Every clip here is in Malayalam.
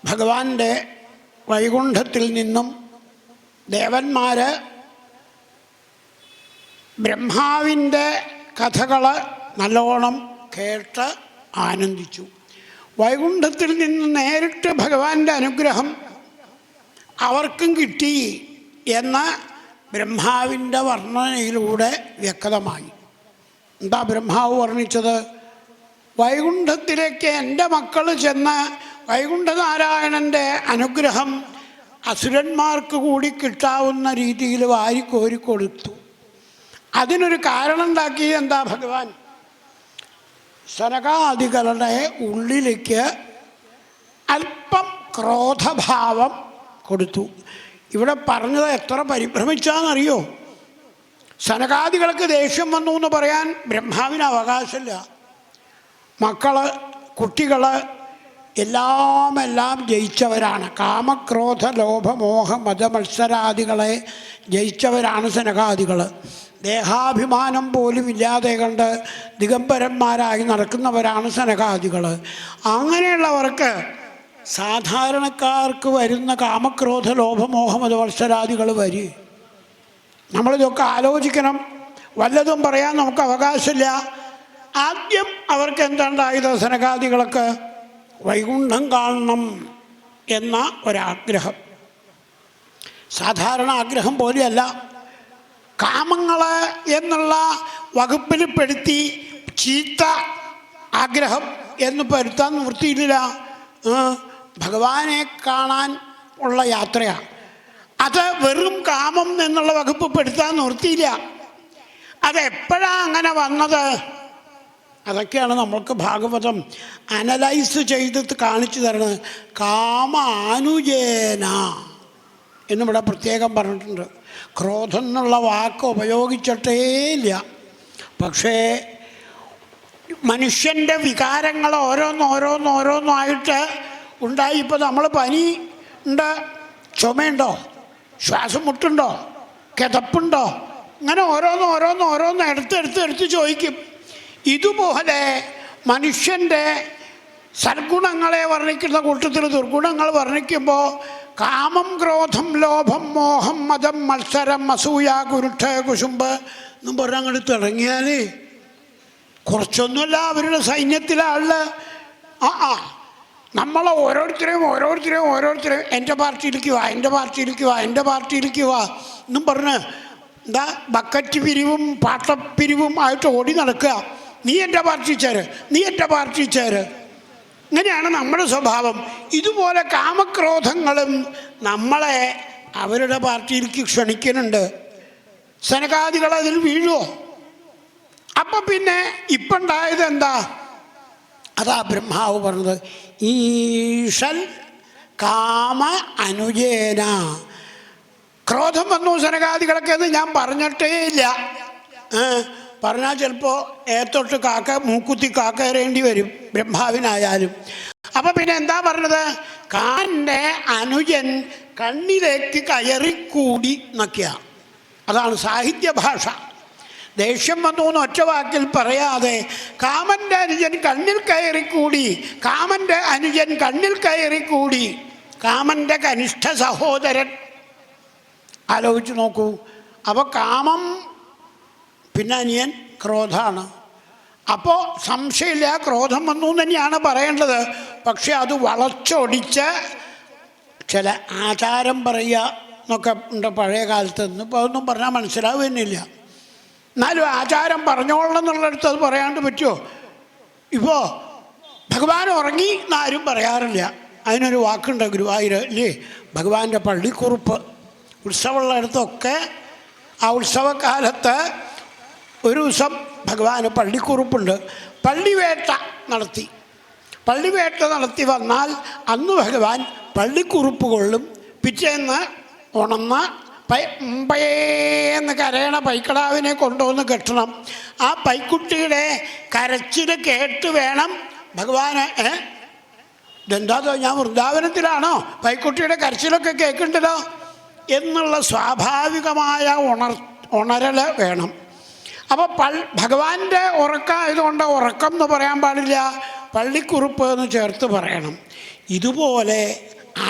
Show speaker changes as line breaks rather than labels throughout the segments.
ഭഗവാന്റെ വൈകുണ്ഠത്തിൽ നിന്നും ദേവന്മാർ ബ്രഹ്മാവിൻ്റെ കഥകൾ നല്ലോണം കേട്ട് ആനന്ദിച്ചു. വൈകുണ്ഠത്തിൽ നിന്ന് നേരിട്ട് ഭഗവാന്റെ അനുഗ്രഹം അവർക്കും കിട്ടി എന്ന് ബ്രഹ്മാവിൻ്റെ വർണ്ണനയിലൂടെ വ്യക്തമായി. എന്താ ബ്രഹ്മാവ് വർണ്ണിച്ചത്? വൈകുണ്ഠത്തിലേക്ക് എൻ്റെ മക്കൾ ചെന്ന് വൈകുണ്ഠനാരായണൻ്റെ അനുഗ്രഹം അസുരന്മാർക്ക് കൂടി കിട്ടാവുന്ന രീതിയിൽ വാരിക്കോരിക്കൊടുത്തു. അതിനൊരു കാരണം ഉണ്ടാക്കി എന്താ? ഭഗവാൻ സനകാദികളുടെ ഉള്ളിലേക്ക് അല്പം ക്രോധഭാവം കൊടുത്തു. ഇവിടെ പറഞ്ഞത് എത്ര പരിഭ്രമിച്ചാന്നറിയോ? സനകാദികൾക്ക് ദേഷ്യം വന്നു എന്ന് പറയാൻ ബ്രഹ്മാവിന് അവകാശമില്ല. മക്കൾ, കുട്ടികൾ എല്ലാം ജയിച്ചവരാണ്. കാമക്രോധ ലോഭ മോഹ മതമത്സരാദികളെ ജയിച്ചവരാണ് സനകാദികൾ. ദേഹാഭിമാനം പോലും ഇല്ലാതെ കണ്ട് ദിഗംബരന്മാരായി നടക്കുന്നവരാണ് സനകാദികൾ. അങ്ങനെയുള്ളവർക്ക് സാധാരണക്കാർക്ക് വരുന്ന കാമക്രോധ ലോഭമോഹ മതമത്സരാദികൾ വരും. നമ്മളിതൊക്കെ ആലോചിക്കണം. വല്ലതും പറയാൻ നമുക്ക് അവകാശമില്ല. ആദ്യം അവർക്ക് എന്താണ്ടായത്? സനകാദികൾക്ക് വൈകുണ്ഠം കാണണം എന്ന ഒരാഗ്രഹം. സാധാരണ ആഗ്രഹം പോലെയല്ല. കാമങ്ങൾ എന്നുള്ള വകുപ്പിൽ പെടുത്തി ചീത്ത ആഗ്രഹം എന്ന് പെടുത്താൻ നിവൃത്തിയില്ല. ഭഗവാനെ കാണാൻ ഉള്ള യാത്രയാണ്. അത് വെറും കാമം എന്നുള്ള വകുപ്പ് പെടുത്താൻ നിവൃത്തിയില്ല. അതെപ്പോഴാണ് അങ്ങനെ വന്നത്? അതൊക്കെയാണ് നമ്മൾക്ക് ഭാഗവതം അനലൈസ് ചെയ്തിട്ട് കാണിച്ചു തരുന്നത്. കാമാനുജേന എന്നിവിടെ പ്രത്യേകം പറഞ്ഞിട്ടുണ്ട്. ക്രോധം എന്നുള്ള വാക്ക് ഉപയോഗിച്ചിട്ടേ ഇല്ല. പക്ഷേ മനുഷ്യൻ്റെ വികാരങ്ങൾ ഓരോന്നോരോന്നായിട്ട് ഉണ്ടായി. ഇപ്പോൾ നമ്മൾ പനി ഉണ്ട്, ചുമയുണ്ടോ, ശ്വാസം മുട്ടുണ്ടോ, കിതപ്പുണ്ടോ, ഇങ്ങനെ ഓരോന്ന് എടുത്ത് ചോദിക്കും. ഇതുപോലെ മനുഷ്യൻ്റെ സദ്ഗുണങ്ങളെ വർണ്ണിക്കുന്ന കൂട്ടത്തിൽ ദുർഗുണങ്ങൾ വർണ്ണിക്കുമ്പോൾ കാമം, ക്രോധം, ലോഭം, മോഹം, മതം, മത്സരം, അസൂയ, കുരുട്ട്, കുശുമ്പ് എന്നും പറഞ്ഞ് അങ്ങോട്ട് തുടങ്ങിയാൽ കുറച്ചൊന്നുമല്ല അവരുടെ സൈന്യത്തിലെ ആള്. നമ്മളെ ഓരോരുത്തരെയും എൻ്റെ പാർട്ടിയിലേക്ക് വാ എന്നും പറഞ്ഞ് എന്താ ബക്കറ്റ് പിരിവും പാട്ടപ്പിരിവും ആയിട്ട് ഓടി നടക്കുക. നീ എൻ്റെ പാർട്ടി ചേര്. ഇങ്ങനെയാണ് നമ്മുടെ സ്വഭാവം. ഇതുപോലെ കാമക്രോധങ്ങളും നമ്മളെ അവരുടെ പാർട്ടിയിലേക്ക് ക്ഷണിക്കുന്നുണ്ട്. സനകാദികൾ അതിൽ വീഴുമോ? അപ്പം പിന്നെ ഇപ്പം ഉണ്ടായത് എന്താ? അതാ ബ്രഹ്മാവ് പറഞ്ഞത്, ഈശൽ കാമ അനുജേന. ക്രോധം വന്നു സനകാദികളൊക്കെ എന്ന് ഞാൻ പറഞ്ഞിട്ടേ ഇല്ല. പറഞ്ഞാൽ ചിലപ്പോൾ ഏത്തൊട്ട് മൂക്കുത്തി കാക്കേറേണ്ടി വരും ബ്രഹ്മാവിനായാലും. അപ്പം പിന്നെ എന്താ പറഞ്ഞത്? കാൻ്റെ അനുജൻ കണ്ണിലേക്ക് കയറിക്കൂടി എന്നൊക്കെയാ. അതാണ് സാഹിത്യ ഭാഷ. ദേഷ്യം വന്നു എന്ന് ഒറ്റ വാക്കിൽ പറയാതെ കാമൻ്റെ അനുജൻ കണ്ണിൽ കയറിക്കൂടി. കാമൻ്റെ കനിഷ്ഠ സഹോദരൻ. ആലോചിച്ച് നോക്കൂ. അപ്പോൾ കാമം, പിന്നെ അനിയൻ ക്രോധാണ്. അപ്പോൾ സംശയമില്ല, ക്രോധം വന്നു തന്നെയാണ് പറയേണ്ടത്. പക്ഷെ അത് വളച്ചൊടിച്ച് ചില ആചാരം പറയുക എന്നൊക്കെ ഉണ്ട് പഴയ കാലത്ത്. ഇന്നിപ്പോൾ അതൊന്നും പറഞ്ഞാൽ മനസ്സിലാവുന്നില്ല. എന്നാലും ആചാരം പറഞ്ഞോളണം എന്നുള്ളിടത്ത് അത് പറയാണ്ട് പറ്റുമോ? ഇപ്പോൾ ഭഗവാൻ ഉറങ്ങി എന്നാരും പറയാറില്ല. അതിനൊരു വാക്കുണ്ട് ഗുരുവായൂർ അല്ലേ, ഭഗവാന്റെ പള്ളിക്കുറുപ്പ്. ഉത്സവമുള്ള ഇടത്തൊക്കെ ആ ഉത്സവകാലത്ത് ഒരു ദിവസം ഭഗവാന് പള്ളിക്കുറുപ്പുണ്ട്. പള്ളിവേട്ട നടത്തി വന്നാൽ അന്ന് ഭഗവാൻ പള്ളിക്കുറുപ്പ് കൊള്ളും. പിറ്റേന്ന് ഉണർന്ന് പയ്യെന്ന് കരയണ പൈക്കിടാവിനെ കൊണ്ടുവന്ന് കെട്ടണം. ആ പൈക്കുട്ടിയുടെ കരച്ചിൽ കേട്ട് വേണം ഭഗവാന്. ഇതെന്താ, ഞാൻ വൃന്ദാവനത്തിലാണോ? പൈക്കുട്ടിയുടെ കരച്ചിലൊക്കെ കേൾക്കുന്നുണ്ടല്ലോ എന്നുള്ള സ്വാഭാവികമായ ഉണരൽ വേണം. അപ്പോൾ ഭഗവാന്റെ ഉറക്കമായതുകൊണ്ട് ഉറക്കം എന്ന് പറയാൻ പാടില്ല, പള്ളിക്കുറുപ്പ് എന്ന് ചേർത്ത് പറയണം. ഇതുപോലെ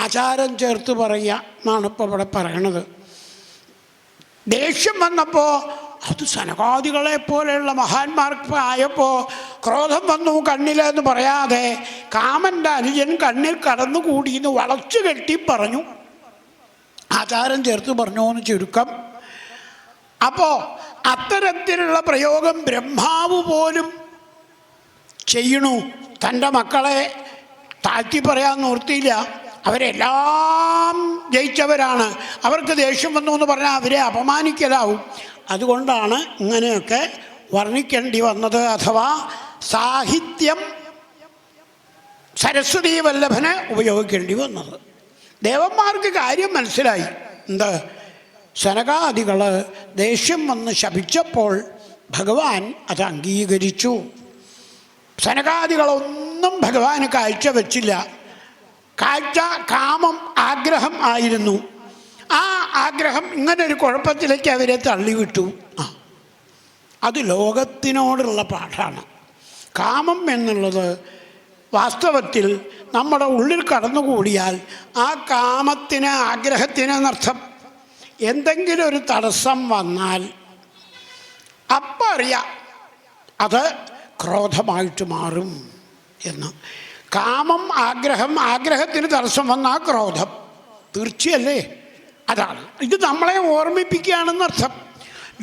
ആചാരം ചേർത്ത് പറയുക എന്നാണ് ഇപ്പോൾ ഇവിടെ പറയണത്. ദേഷ്യം വന്നപ്പോൾ അത് സനകാദികളെ പോലെയുള്ള മഹാന്മാർക്ക് ആയപ്പോൾ ക്രോധം വന്നു കണ്ണിലെന്ന് പറയാതെ കാമൻ്റെ അനുജൻ കണ്ണിൽ കടന്നുകൂടിയെന്ന് വളച്ചു കെട്ടി പറഞ്ഞു. ആചാരം ചേർത്ത് പറഞ്ഞു എന്ന് ചുരുക്കം. അപ്പോൾ അത്തരത്തിലുള്ള പ്രയോഗം ബ്രഹ്മാവ് പോലും ചെയ്യണു. തൻ്റെ മക്കളെ താഴ്ത്തി പറയാൻ നിർത്തിയില്ല. അവരെല്ലാം ജയിച്ചവരാണ്. അവർക്ക് ദേഷ്യം വന്നു എന്ന് പറഞ്ഞാൽ അവരെ അപമാനിക്കലാവും. അതുകൊണ്ടാണ് ഇങ്ങനെയൊക്കെ വർണ്ണിക്കേണ്ടി വന്നത്. അഥവാ സാഹിത്യം സരസ്വതീ വല്ലഭനെ ഉപയോഗിക്കേണ്ടി വന്നത്. ദേവന്മാർക്ക് കാര്യം മനസ്സിലായി. എന്ത്? സനകാദികൾ ദേഷ്യം വന്ന് ശപിച്ചപ്പോൾ ഭഗവാൻ അത് അംഗീകരിച്ചു. സനകാദികളൊന്നും ഭഗവാന് കാഴ്ച വച്ചില്ല. കാഴ്ച കാമം, ആഗ്രഹം ആയിരുന്നു. ആ ആഗ്രഹം ഇങ്ങനൊരു കുഴപ്പത്തിലേക്ക് അവരെ തള്ളിവിട്ടു. അത് ലോകത്തിനോടുള്ള പാഠമാണ്. കാമം എന്നുള്ളത് വാസ്തവത്തിൽ നമ്മുടെ ഉള്ളിൽ കടന്നുകൂടിയാൽ ആ കാമത്തിന്, ആഗ്രഹത്തിന് എന്നർത്ഥം, എന്തെങ്കിലും ഒരു തടസ്സം വന്നാൽ അപ്പം അറിയാം അത് ക്രോധമായിട്ട് മാറും എന്ന്. കാമം, ആഗ്രഹം, ആഗ്രഹത്തിന് തടസ്സം വന്നാൽ ക്രോധം തീർച്ചയല്ലേ? അതാണ് ഇത് നമ്മളെ ഓർമ്മിപ്പിക്കുകയാണെന്നർത്ഥം.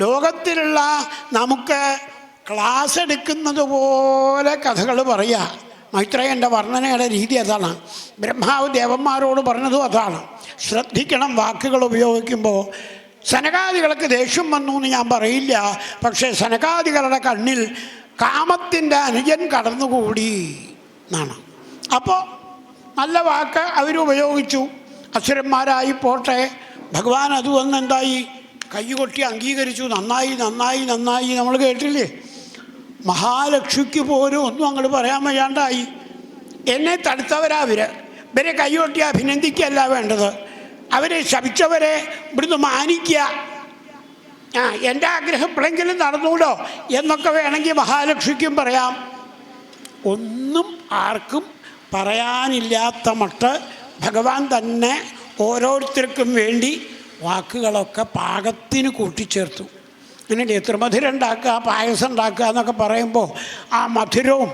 ലോകത്തിലുള്ള നമുക്ക് ക്ലാസ് എടുക്കുന്നത് പോലെ കഥകൾ പറയുക. മൈത്രേയൻ്റെ വർണ്ണനയുടെ രീതി അതാണ്. ബ്രഹ്മാവ് ദേവന്മാരോട് പറഞ്ഞതും അതാണ്. ശ്രദ്ധിക്കണം വാക്കുകൾ ഉപയോഗിക്കുമ്പോൾ. സനകാദികൾക്ക് ദേഷ്യം വന്നു എന്ന് ഞാൻ പറയില്ല. പക്ഷേ സനകാദികളുടെ കണ്ണിൽ കാമത്തിൻ്റെ അനുജൻ കടന്നുകൂടി എന്നാണ്. അപ്പോൾ നല്ല വാക്ക് അവരുപയോഗിച്ചു. അസുരന്മാരായി പോട്ടെ. ഭഗവാൻ അത് വന്ന് എന്തായി? കൈകൊട്ടി അംഗീകരിച്ചു. നന്നായി നന്നായി നന്നായി. നമ്മൾ കേട്ടില്ലേ? മഹാലക്ഷ്മിക്ക് പോലും ഒന്നും അങ്ങോട്ട് പറയാൻ വയ്യാണ്ടായി. എന്നെ തടുത്തവരാ ഇവരെ കൈകൊട്ടി അഭിനന്ദിക്കുകയല്ല വേണ്ടത്. അവരെ ശപിച്ചവരെ ഇവിടുന്ന് മാനിക്കുക. എൻ്റെ ആഗ്രഹം എപ്പോഴെങ്കിലും നടന്നൂലോ എന്നൊക്കെ വേണമെങ്കിൽ മഹാലക്ഷ്മിക്കും പറയാം. ഒന്നും ആർക്കും പറയാനില്ലാത്ത മട്ട് ഭഗവാൻ തന്നെ ഓരോരുത്തർക്കും വേണ്ടി വാക്കുകളൊക്കെ പാകത്തിന് കൂട്ടിച്ചേർത്തു. അങ്ങനെ എത്ര മധുരം ഉണ്ടാക്കുക, പായസം ഉണ്ടാക്കുക എന്നൊക്കെ പറയുമ്പോൾ ആ മധുരവും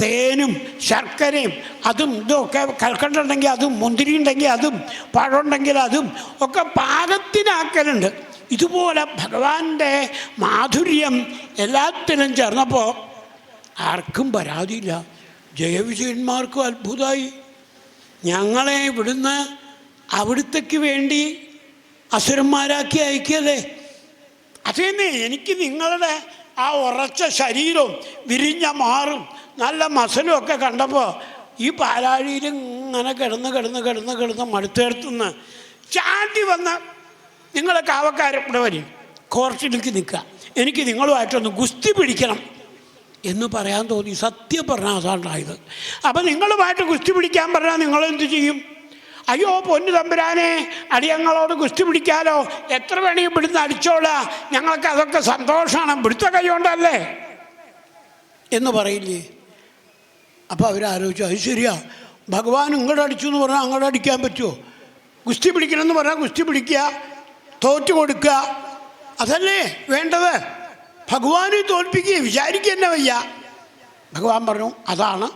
തേനും ശർക്കരയും അതും ഇതുമൊക്കെ കൽക്കണ്ടുണ്ടെങ്കിൽ അതും, മുന്തിരി ഉണ്ടെങ്കിൽ അതും, പഴമുണ്ടെങ്കിൽ അതും ഒക്കെ പാകത്തിനാക്കലുണ്ട്. ഇതുപോലെ ഭഗവാന്റെ മാധുര്യം എല്ലാത്തിനും ചേർന്നപ്പോൾ ആർക്കും പരാതിയില്ല. ജയവിജയന്മാർക്കും അത്ഭുതമായി. ഞങ്ങളെ ഇവിടുന്ന് അവിടുത്തേക്ക് വേണ്ടി അസുരന്മാരാക്കി അയക്കല്ലേ? അതേന്നെ, എനിക്ക് നിങ്ങളുടെ ആ ഉറച്ച ശരീരവും വിരിഞ്ഞ മാറും നല്ല മസലും ഒക്കെ കണ്ടപ്പോൾ ഈ പാലാഴിയിൽ ഇങ്ങനെ കിടന്ന് മടുത്തേർത്തുനിന്ന് ചാട്ടി വന്ന് നിങ്ങളെ കാവക്കാരിവിടെ വരും, കോർട്ടിലേക്ക് നിൽക്കുക, എനിക്ക് നിങ്ങളുമായിട്ടൊന്ന് ഗുസ്തി പിടിക്കണം എന്ന് പറയാൻ തോന്നി. സത്യം പറഞ്ഞാൽ അതാണ്ടായത്. അപ്പം നിങ്ങളുമായിട്ട് ഗുസ്തി പിടിക്കാൻ പറഞ്ഞാൽ നിങ്ങളെന്ത് ചെയ്യും? അയ്യോ പൊന്നു തമ്പുരാനെ, അടിയങ്ങളോട് ഗുസ്തി പിടിക്കാലോ, എത്ര വേണമെങ്കിൽ ഇവിടുന്ന് അടിച്ചോളാം, ഞങ്ങൾക്ക് അതൊക്കെ സന്തോഷമാണ്, ഇവിടുത്തെ കൈ കൊണ്ടല്ലേ എന്ന് പറയില്ലേ? അപ്പോൾ അവരാലോചിച്ചു, അത് ശരിയാ, ഭഗവാൻ ഇങ്ങോട്ട് അടിച്ചു എന്ന് പറഞ്ഞാൽ അങ്ങോട്ട് അടിക്കാൻ പറ്റുമോ? ഗുസ്തി പിടിക്കണമെന്ന് പറഞ്ഞാൽ ഗുസ്തി പിടിക്കുക, തോറ്റു കൊടുക്കുക, അതല്ലേ വേണ്ടത്? ഭഗവാനെ തോൽപ്പിക്കുക, വിചാരിക്കുക തന്നെ വയ്യ. ഭഗവാൻ പറഞ്ഞു, അതാണ്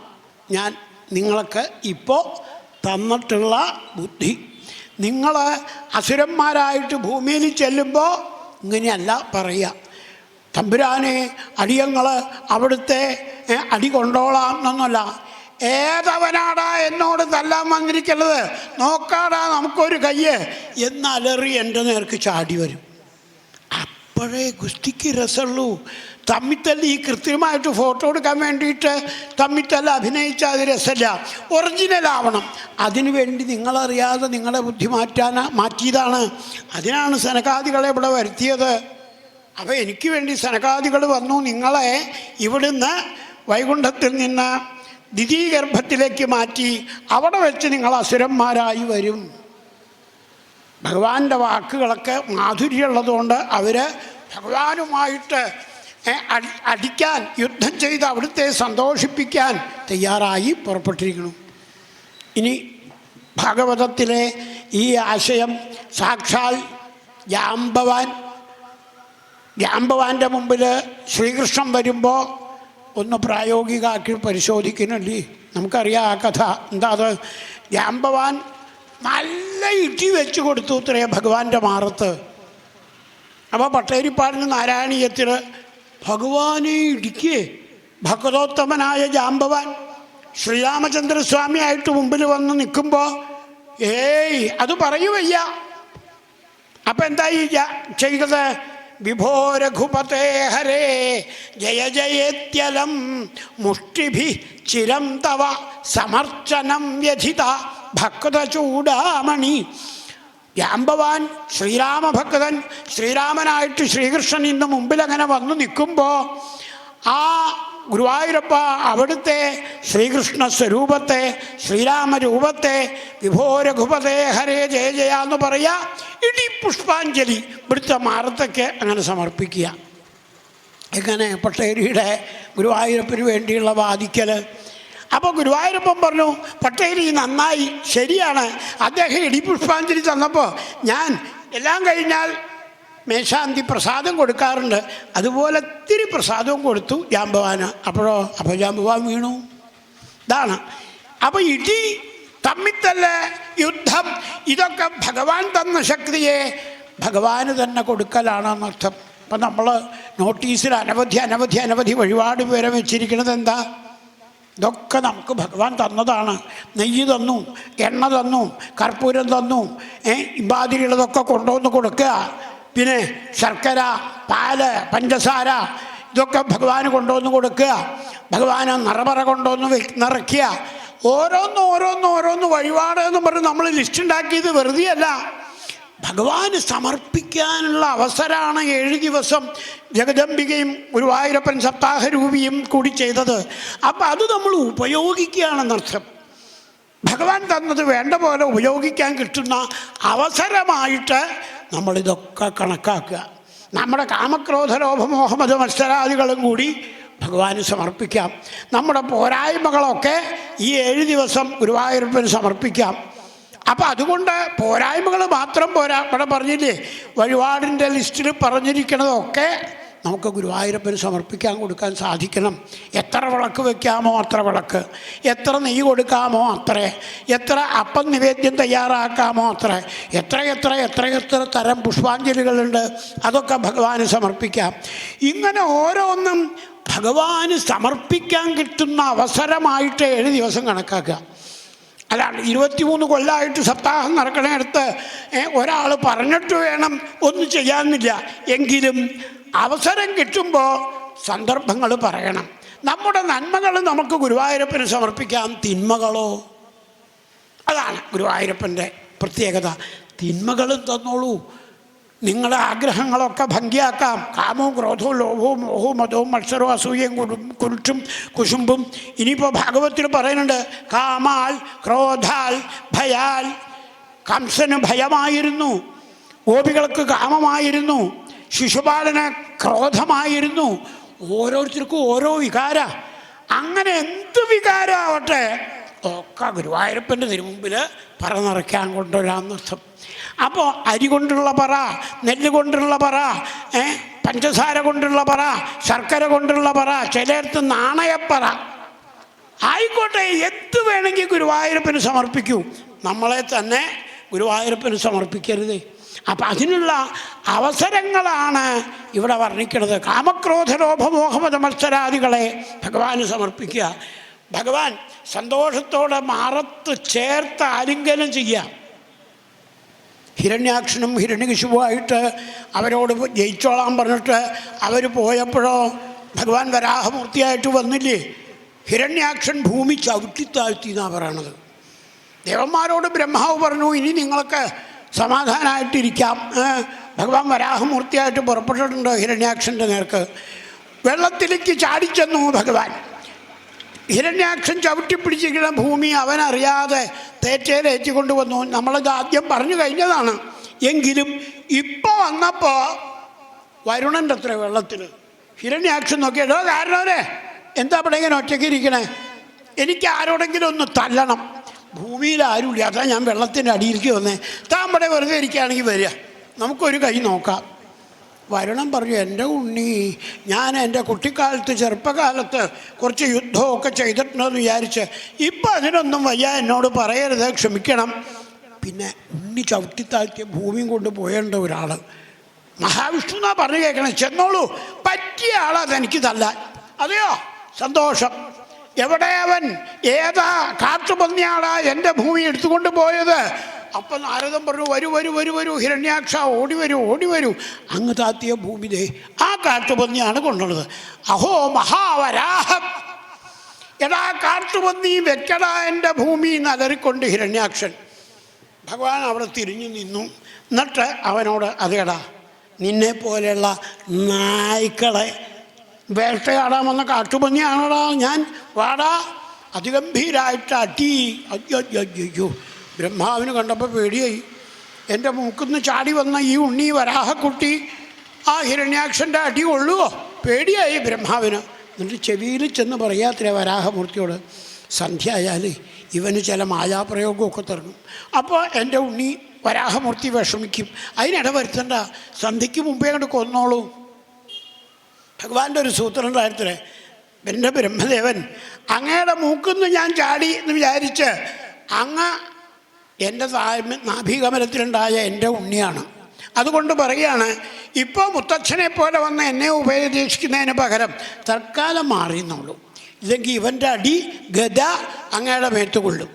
ഞാൻ നിങ്ങൾക്ക് ഇപ്പോൾ തന്നിട്ടുള്ള ബുദ്ധി. നിങ്ങൾ അസുരന്മാരായിട്ട് ഭൂമിയിൽ ചെല്ലുമ്പോൾ ഇങ്ങനെയല്ല പറയുക, തമ്പുരാനെ അടിയങ്ങൾ അവിടുത്തെ അടി കൊണ്ടോളാം എന്നൊന്നുമല്ല. ഏതവനാടാ എന്നോട് തല്ലാൻ വന്നിരിക്കുന്നത്, നോക്കാടാ നമുക്കൊരു കയ്യ് എന്നലറി എൻ്റെ നേർക്ക് ചാടി വരും. അപ്പോഴേ ഗുസ്തിക്ക് രസമുള്ളൂ. തമ്മിത്തല്ല് ഈ കൃത്യമായിട്ട് ഫോട്ടോ എടുക്കാൻ വേണ്ടിയിട്ട് തമ്മിത്തല്ല് അഭിനയിച്ചാൽ അത് രസമല്ല, ഒറിജിനലാവണം. അതിനു വേണ്ടി നിങ്ങളറിയാതെ നിങ്ങളുടെ ബുദ്ധി മാറ്റിയതാണ്. അതിനാണ് സനകാദികളെ ഇവിടെ വരുത്തിയത്. അപ്പോൾ എനിക്ക് വേണ്ടി സനകാദികൾ വന്നു നിങ്ങളെ ഇവിടുന്ന് വൈകുണ്ഠത്തിൽ നിന്ന് ദിതീഗർഭത്തിലേക്ക് മാറ്റി അവിടെ വെച്ച് നിങ്ങൾ അസുരന്മാരായി വരും. ഭഗവാന്റെ വാക്കുകളൊക്കെ മാധുര്യമുള്ളതുകൊണ്ട് അവർ ഭഗവാനുമായിട്ട് അടിക്കാൻ, യുദ്ധം ചെയ്ത് അവിടുത്തെ സന്തോഷിപ്പിക്കാൻ തയ്യാറായി പുറപ്പെട്ടിരിക്കുന്നു. ഇനി ഭാഗവതത്തിലെ ഈ ആശയം സാക്ഷാൽ ജാമ്പവാൻ്റെ മുമ്പിൽ ശ്രീകൃഷ്ണൻ വരുമ്പോൾ ഒന്ന് പ്രായോഗികമാക്കി പരിശോധിക്കുന്നില്ലേ? നമുക്കറിയാം ആ കഥ. എന്താ അത്? ജാമ്പവാൻ നല്ല ഇടി വെച്ച് കൊടുത്തു ഇത്രേ ഭഗവാന്റെ മാറത്ത്. അപ്പോൾ പട്ടേരിപ്പാടിന് നാരായണീയത്തിൽ ഭഗവാനെ ഇടിക്കേ ഭഗവതോത്തമനായ ജാമ്പവാൻ ശ്രീരാമചന്ദ്രസ്വാമിയായിട്ട് മുമ്പിൽ വന്ന് നിൽക്കുമ്പോൾ ഏയ് അത് പറയുവയ്യ. അപ്പം എന്തായി ചെയ്തത്? വിഭോ രഘുപതേ ഹരേ ജയ ജയേത്യലം മുഷ്ടിഭി ചിരം തവ സമർച്ചനം വ്യഥിത ഭക്തചൂടാമണി. ജാമ്പവാൻ ശ്രീരാമഭക്തൻ ശ്രീരാമനായിട്ട് ശ്രീകൃഷ്ണൻ ഇന്ന് മുമ്പിൽ അങ്ങനെ വന്നു നിൽക്കുമ്പോൾ ആ ഗുരുവായൂരപ്പ അവിടുത്തെ ശ്രീകൃഷ്ണ സ്വരൂപത്തെ ശ്രീരാമരൂപത്തെ വിഭോ രഘുപതേ ഹരേ ജയ ജയ എന്ന് പറയുക, ഇടി പുഷ്പാഞ്ജലി ഇവിടുത്തെ മാറത്തൊക്കെ അങ്ങനെ സമർപ്പിക്കുക. എങ്ങനെ? പട്ടേരിയുടെ ഗുരുവായൂരപ്പന് വേണ്ടിയുള്ള വാദിക്കൽ. അപ്പോൾ ഗുരുവായൂരപ്പൻ പറഞ്ഞു, പട്ടേരി നന്നായി, ശരിയാണ്, അദ്ദേഹം ഇടി പുഷ്പാഞ്ജലി തന്നപ്പോൾ ഞാൻ എല്ലാം കഴിഞ്ഞാൽ മേശാന്തി പ്രസാദം കൊടുക്കാറുണ്ട്, അതുപോലെ ഇത്തിരി പ്രസാദവും കൊടുത്തു ജാമ്പവാന്. അപ്പോൾ ജാമ്പവാൻ വീണു. ഇതാണ്. അപ്പോൾ ഇടി, തമ്മിത്തല്ല, യുദ്ധം, ഇതൊക്കെ ഭഗവാൻ തന്ന ശക്തിയെ ഭഗവാന് തന്നെ കൊടുക്കലാണെന്നർത്ഥം. ഇപ്പം നമ്മൾ നോട്ടീസിൽ അനവധി വഴിപാട് പേരെ വെച്ചിരിക്കുന്നത് എന്താ? ഇതൊക്കെ നമുക്ക് ഭഗവാൻ തന്നതാണ്. നെയ്യ് തന്നു, എണ്ണ തന്നു, കർപ്പൂരം തന്നു, ഇമ്പാതിരിയുള്ളതൊക്കെ കൊണ്ടുവന്ന് കൊടുക്കുക. പിന്നെ ശർക്കര, പാല്, പഞ്ചസാര ഇതൊക്കെ ഭഗവാന് കൊണ്ടുവന്ന് കൊടുക്കുക. ഭഗവാന് നിറപറ കൊണ്ടുവന്ന് നിറയ്ക്കുക. ഓരോന്ന് വഴിപാട് എന്ന് പറഞ്ഞ് നമ്മൾ ലിസ്റ്റ് ഉണ്ടാക്കിയത് വെറുതെ അല്ല, ഭഗവാന് സമർപ്പിക്കാനുള്ള അവസരമാണ് 7 ദിവസം ജഗദംബികയും ഗുരുവായൂരപ്പൻ സപ്താഹരൂപിയും കൂടി ചെയ്തത്. അപ്പം അത് നമ്മൾ ഉപയോഗിക്കുകയാണെന്നർത്ഥം. ഭഗവാൻ തന്നത് വേണ്ട പോലെ ഉപയോഗിക്കാൻ കിട്ടുന്ന അവസരമായിട്ട് നമ്മളിതൊക്കെ കണക്കാക്കുക. നമ്മുടെ കാമക്രോധ ലോഭമോഹമത മത്സരാദികളും കൂടി ഭഗവാന് സമർപ്പിക്കാം. നമ്മുടെ പോരായ്മകളൊക്കെ ഈ 7 ദിവസം ഗുരുവായൂരപ്പന് സമർപ്പിക്കാം. അപ്പം അതുകൊണ്ട് പോരായ്മകൾ മാത്രം പോരാ. ഇവിടെ പറഞ്ഞില്ലേ, വഴിപാടിൻ്റെ ലിസ്റ്റിൽ പറഞ്ഞിരിക്കുന്നതൊക്കെ നമുക്ക് ഗുരുവായൂരപ്പന് സമർപ്പിക്കാൻ കൊടുക്കാൻ സാധിക്കണം. എത്ര വിളക്ക് വയ്ക്കാമോ അത്ര വിളക്ക്, എത്ര നെയ്യ് കൊടുക്കാമോ അത്ര, എത്ര അപ്പം നിവേദ്യം തയ്യാറാക്കാമോ അത്ര, എത്ര തരം പുഷ്പാഞ്ജലികളുണ്ട്, അതൊക്കെ ഭഗവാന് സമർപ്പിക്കാം. ഇങ്ങനെ ഓരോന്നും ഭഗവാന് സമർപ്പിക്കാൻ കിട്ടുന്ന അവസരമായിട്ട് 7 ദിവസം കണക്കാക്കുക. അല്ലാണ്ട് 23 കൊല്ലമായിട്ട് സപ്താഹം നടക്കണടുത്ത് ഒരാൾ പറഞ്ഞിട്ട് വേണം ഒന്നും ചെയ്യാനില്ല. എങ്കിലും അവസരം കിട്ടുമ്പോൾ സന്ദർഭങ്ങൾ പറയണം. നമ്മുടെ നന്മകൾ നമുക്ക് ഗുരുവായൂരപ്പന് സമർപ്പിക്കാം, തിന്മകളോ? അതാണ് ഗുരുവായൂരപ്പൻ്റെ പ്രത്യേകത. തിന്മകളും തന്നോളൂ, നിങ്ങളുടെ ആഗ്രഹങ്ങളൊക്കെ ഭംഗിയാക്കാം. കാമവും ക്രോധവും ലോഭവും മോഹവും മതവും മത്സരവും അസൂയയും കുരുട്ടും കുശുമ്പും. ഇനിയിപ്പോൾ ഭാഗവത്തിൽ പറയുന്നുണ്ട്, കാമാൽ ക്രോധാൽ ഭയാൽ. കംസന് ഭയമായിരുന്നു, ഗോപികൾക്ക് കാമമായിരുന്നു, ശിശുപാലന് ക്രോധമായിരുന്നു. ഓരോരുത്തർക്കും ഓരോ വികാര. അങ്ങനെ എന്ത് വികാരമാവട്ടെ ഒക്കെ ഗുരുവായൂരപ്പൻ്റെ തിരുമുമ്പിൽ പറ നിറയ്ക്കാൻ കൊണ്ടുവരാമെന്നർത്ഥം. അപ്പോൾ അരി കൊണ്ടുള്ള പറ, നെല്ല് കൊണ്ടുള്ള പറ, പഞ്ചസാര കൊണ്ടുള്ള പറ, ശർക്കര കൊണ്ടുള്ള പറ, ചിലയിടത്ത് നാണയപ്പറ ആയിക്കോട്ടെ, എന്ത് വേണമെങ്കിൽ ഗുരുവായൂരപ്പന് സമർപ്പിക്കൂ. നമ്മളെ തന്നെ ഗുരുവായൂരപ്പന് സമർപ്പിക്കരുത്. അപ്പം അതിനുള്ള അവസരങ്ങളാണ് ഇവിടെ വർണ്ണിക്കുന്നത്. കാമക്രോധ ലോഭമോഹമത മത്സരാദികളെ ഭഗവാന് സമർപ്പിക്കുക. ഭഗവാൻ സന്തോഷത്തോടെ മാറത്ത് ചേർത്ത് ആലിംഗനം ചെയ്യുക. ഹിരണ്യാക്ഷനും ഹിരണ്യകശിപുവായിട്ട് അവരോട് ജയിച്ചോളാൻ പറഞ്ഞിട്ട് അവർ പോയപ്പോഴോ ഭഗവാൻ വരാഹമൂർത്തിയായിട്ട് വന്നില്ലേ? ഹിരണ്യാക്ഷൻ ഭൂമി ചവിട്ടിത്താഴ്ത്തി എന്നാണ് പറയണത്. ദേവന്മാരോട് ബ്രഹ്മാവ് പറഞ്ഞു, ഇനി നിങ്ങൾക്ക് സമാധാനമായിട്ടിരിക്കാം. ഭഗവാൻ വരാഹമൂർത്തിയായിട്ട് പുറപ്പെട്ടിട്ടുണ്ട് ഹിരണ്യാക്ഷൻ്റെ നേർക്ക്. വെള്ളത്തിലേക്ക് ചാടിച്ചെന്നു ഭഗവാൻ. ഹിരണ്യാക്ഷൻ ചവിട്ടിപ്പിടിച്ചിരിക്കുന്ന ഭൂമി അവനറിയാതെ തേറ്റേലേറ്റിക്കൊണ്ട് വന്നു. നമ്മളത് ആദ്യം പറഞ്ഞു കഴിഞ്ഞതാണ്. എങ്കിലും ഇപ്പോൾ വന്നപ്പോൾ വരുണൻ്റെ അത്ര വെള്ളത്തിൽ ഹിരണ്യാക്ഷൻ നോക്കിയല്ലോ, കാരണവരെ എന്താ ഇവിടെ ഇങ്ങനെ ഒറ്റയ്ക്ക് ഇരിക്കണേ? എനിക്ക് ആരോടെങ്കിലും ഒന്ന് തല്ലണം, ഭൂമിയിൽ ആരുമില്ല, അതാ ഞാൻ വെള്ളത്തിൻ്റെ അടിയിലേക്ക് വന്നേ. താൻ ഇവിടെ വെറുതെ ഇരിക്കുകയാണെങ്കിൽ വരിക, നമുക്കൊരു കൈ നോക്കാം. വരണം പറഞ്ഞു. എൻ്റെ ഉണ്ണി, ഞാൻ എൻ്റെ കുട്ടിക്കാലത്ത് ചെറുപ്പകാലത്ത് കുറച്ച് യുദ്ധമൊക്കെ ചെയ്തിട്ടുണ്ടെന്ന് വിചാരിച്ച് ഇപ്പം അതിനൊന്നും വയ്യ, എന്നോട് പറയരുത്, ക്ഷമിക്കണം. പിന്നെ ഉണ്ണി ചവിട്ടിത്താഴ്ത്തിയ ഭൂമിയും കൊണ്ട് പോയേണ്ട ഒരാൾ മഹാവിഷ്ണു എന്നാ പറഞ്ഞു കേൾക്കണം. ചെന്നോളൂ, പറ്റിയ ആളതെനിക്ക് തല്ലാൻ. അതെയോ, സന്തോഷം. എവിടെ അവൻ? ഏതാ കാട്ടുപന്നിയാളാ എൻ്റെ ഭൂമി എടുത്തുകൊണ്ട് പോയത്? അപ്പം നാരദൻ പറഞ്ഞു, വരൂ വരൂ വരൂ വരൂ ഹിരണ്യാക്ഷ, ഓടി വരൂ ഓടി വരൂ. അങ്ങ് താത്തിയ ഭൂമി ദേ ആ കാട്ടുപന്നിയാണ് കൊണ്ടുള്ളത്. അഹോ മഹാവരാഹം, എടാ കാട്ടുപന്നി വെക്കടാ എൻ്റെ ഭൂമി എന്നലറിക്കൊണ്ട് ഹിരണ്യാക്ഷൻ. ഭഗവാൻ അവിടെ തിരിഞ്ഞു നിന്നു. എന്നിട്ട് അവനോട്, അതേടാ, നിന്നെ പോലെയുള്ള നായ്ക്കളെ വേട്ടയാടാൻ വന്ന കാട്ടുപന്നിയാണോടാ ഞാൻ, വാടാ. അതിഗംഭീരായിട്ട് അടി. അയ്യോ, ബ്രഹ്മാവിന് കണ്ടപ്പോൾ പേടിയായി. എൻ്റെ മൂക്കിന്ന് ചാടി വന്ന ഈ ഉണ്ണി വരാഹക്കുട്ടി ആ ഹിരണ്യാക്ഷൻ്റെ അടി കൊള്ളുവോ? പേടിയായി ബ്രഹ്മാവിന്. എന്നിട്ട് ചെവിയിൽ ചെന്ന് പറയാത്രേ വരാഹമൂർത്തിയോട്, സന്ധ്യ ആയാൽ ഇവന് ചില മായാപ്രയോഗമൊക്കെ തുടങ്ങും. അപ്പോൾ എൻ്റെ ഉണ്ണി വരാഹമൂർത്തി വിഷമിക്കും, അതിനിട വരുത്തണ്ട, സന്ധ്യയ്ക്ക് മുമ്പേ അങ്ങോട്ട് കൊന്നോളൂ. ഭഗവാന്റെ ഒരു സൂത്രം ഉണ്ടായിരുത്തേ, എൻ്റെ ബ്രഹ്മദേവൻ അങ്ങയുടെ മൂക്കിന്ന് ഞാൻ ചാടി എന്ന് വിചാരിച്ച് അങ്ങ് എൻ്റെ നാഭീകമലത്തിലുണ്ടായ എൻ്റെ ഉണ്ണിയാണ്. അതുകൊണ്ട് പറയുകയാണ്, ഇപ്പോൾ മുത്തച്ഛനെ പോലെ വന്ന് എന്നെ ഉപദേശിക്കുന്നതിന് പകരം തൽക്കാലം മാറിയെന്നുള്ളൂ. ഇല്ലെങ്കിൽ ഇവൻ്റെ അടി ഗദ അങ്ങയുടെ മേത്ത് കൊള്ളും.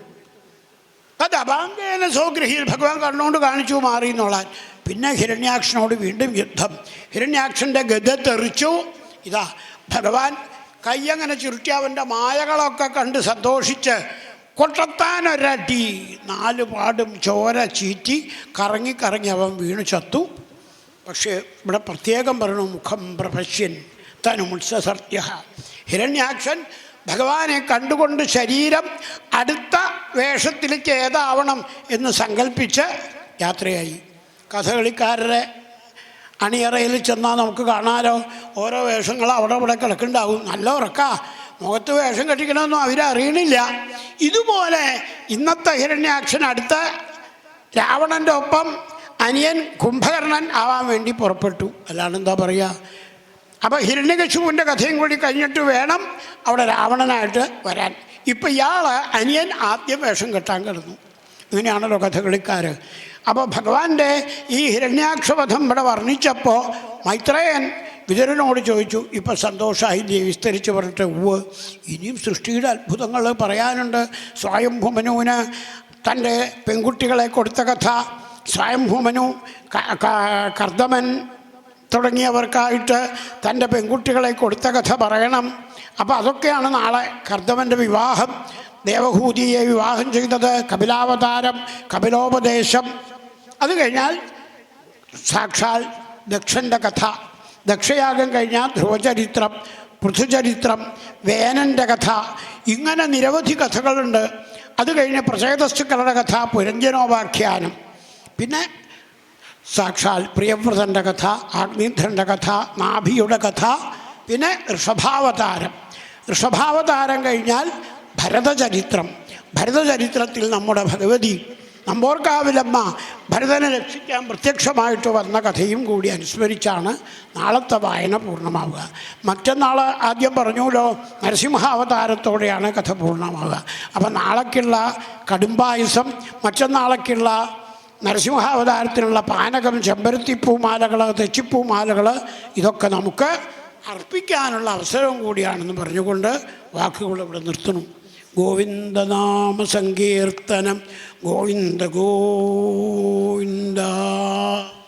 അത് അപാങ്കേന സ്വഗ്രഹിയിൽ ഭഗവാൻ കണ്ണുകൊണ്ട് കാണിച്ചു മാറിയെന്നുള്ളാൻ. പിന്നെ ഹിരണ്യാക്ഷനോട് വീണ്ടും യുദ്ധം. ഹിരണ്യാക്ഷൻ്റെ ഗദ തെറിച്ചു. ഇതാ ഭഗവാൻ കയ്യങ്ങനെ ചുരുട്ടി അവൻ്റെ മായകളൊക്കെ കണ്ട് സന്തോഷിച്ച് കൊട്ടത്താനൊരടി, 4 പാടും ചോര ചീറ്റി കറങ്ങി കറങ്ങി അവൻ വീണ് ചത്തു. പക്ഷേ ഇവിടെ പ്രത്യേകം പറയണു, മുഖം പ്രപശ്യൻ തനുമുത്സസർത്യ. ഹിരണ്യാക്ഷൻ ഭഗവാനെ കണ്ടുകൊണ്ട് ശരീരം അടുത്ത വേഷത്തിലേക്ക് ഏതാവണം എന്ന് സങ്കല്പിച്ച് യാത്രയായി. കഥകളിക്കാരുടെ അണിയറയിൽ ചെന്നാൽ നമുക്ക് കാണാലോ, ഓരോ വേഷങ്ങൾ അവിടെ ഇവിടെ കിടക്കുന്നുണ്ടാവും. നല്ല ഉറക്കാ, മുഖത്ത് വേഷം കെട്ടിക്കണമെന്നും അവരറിയണില്ല. ഇതുപോലെ ഇന്നത്തെ ഹിരണ്യാക്ഷൻ അടുത്ത രാവണൻ്റെ ഒപ്പം അനിയൻ കുംഭകർണൻ ആവാൻ വേണ്ടി പുറപ്പെട്ടു. അല്ലാണ്ട് എന്താ പറയുക. അപ്പോൾ ഹിരണ്യകശിപുവിൻ്റെ കഥയും കൂടി കഴിഞ്ഞിട്ട് വേണം അവിടെ രാവണനായിട്ട് വരാൻ. ഇപ്പം ഇയാൾ അനിയൻ ആദ്യം വേഷം കെട്ടാൻ കിടന്നു. ഇങ്ങനെയാണല്ലോ കഥകളിക്കാർ. അപ്പോൾ ഭഗവാന്റെ ഈ ഹിരണ്യാക്ഷവധം ഇവിടെ വർണ്ണിച്ചപ്പോൾ മൈത്രേയൻ വിതുരനോട് ചോദിച്ചു, ഇപ്പം സന്തോഷമായി വിസ്തരിച്ച് പറഞ്ഞിട്ട്, ഉവ്വ് ഇനിയും സൃഷ്ടിയുടെ അത്ഭുതങ്ങൾ പറയാനുണ്ട്. സ്വയംഭൂമനുവിന് തൻ്റെ പെൺകുട്ടികളെ കൊടുത്ത കഥ, സ്വയംഭൂമനു കർദമൻ തുടങ്ങിയവർക്കായിട്ട് തൻ്റെ പെൺകുട്ടികളെ കൊടുത്ത കഥ പറയണം. അപ്പോൾ അതൊക്കെയാണ് നാളെ. കർദമൻ്റെ വിവാഹം, ദേവഹൂതിയെ വിവാഹം ചെയ്തത്, കപിലാവതാരം, കപിലോപദേശം. അത് കഴിഞ്ഞാൽ സാക്ഷാൽ ദക്ഷൻ്റെ കഥ, ദക്ഷയാഗം കഴിഞ്ഞാൽ ധ്രുവചരിത്രം, പൃഥുചരിത്രം, വേനൻ്റെ കഥ, ഇങ്ങനെ നിരവധി കഥകളുണ്ട്. അത് കഴിഞ്ഞ് പ്രചേതസ്സുക്കളുടെ കഥ, പുരഞ്ജനോപാഖ്യാനം, പിന്നെ സാക്ഷാൽ പ്രിയവ്രതൻ്റെ കഥ, അഗ്നിധരൻ്റെ കഥ, നാഭിയുടെ കഥ, പിന്നെ ഋഷഭാവതാരം. ഋഷഭാവതാരം കഴിഞ്ഞാൽ ഭരതചരിത്രം. ഭരതചരിത്രത്തിൽ നമ്മുടെ ഭഗവതി നമ്പോർക്കാവിലമ്മ ഭരതനെ രക്ഷിക്കാൻ പ്രത്യക്ഷമായിട്ട് വന്ന കഥയും കൂടി അനുസ്മരിച്ചാണ് നാളത്തെ വായന പൂർണ്ണമാവുക. മറ്റന്നാൾ ആദ്യം പറഞ്ഞുല്ലോ, നരസിംഹാവതാരത്തോടെയാണ് കഥ പൂർണ്ണമാവുക. അപ്പം നാളേക്കുള്ള കടുംബായുസം, മറ്റന്നാളേക്കുള്ള നരസിംഹാവതാരത്തിനുള്ള പാനകം, ചെമ്പരത്തിപ്പൂമാലകൾ, തെച്ചിപ്പൂമാലകൾ, ഇതൊക്കെ നമുക്ക് അർപ്പിക്കാനുള്ള അവസരവും കൂടിയാണെന്ന് പറഞ്ഞുകൊണ്ട് വാക്കുകൾ ഇവിടെ നിർത്തുന്നു. ഗോവിന്ദനാമ സങ്കീർത്തനം. ഗോവിന്ദ ഗോവിന്ദ.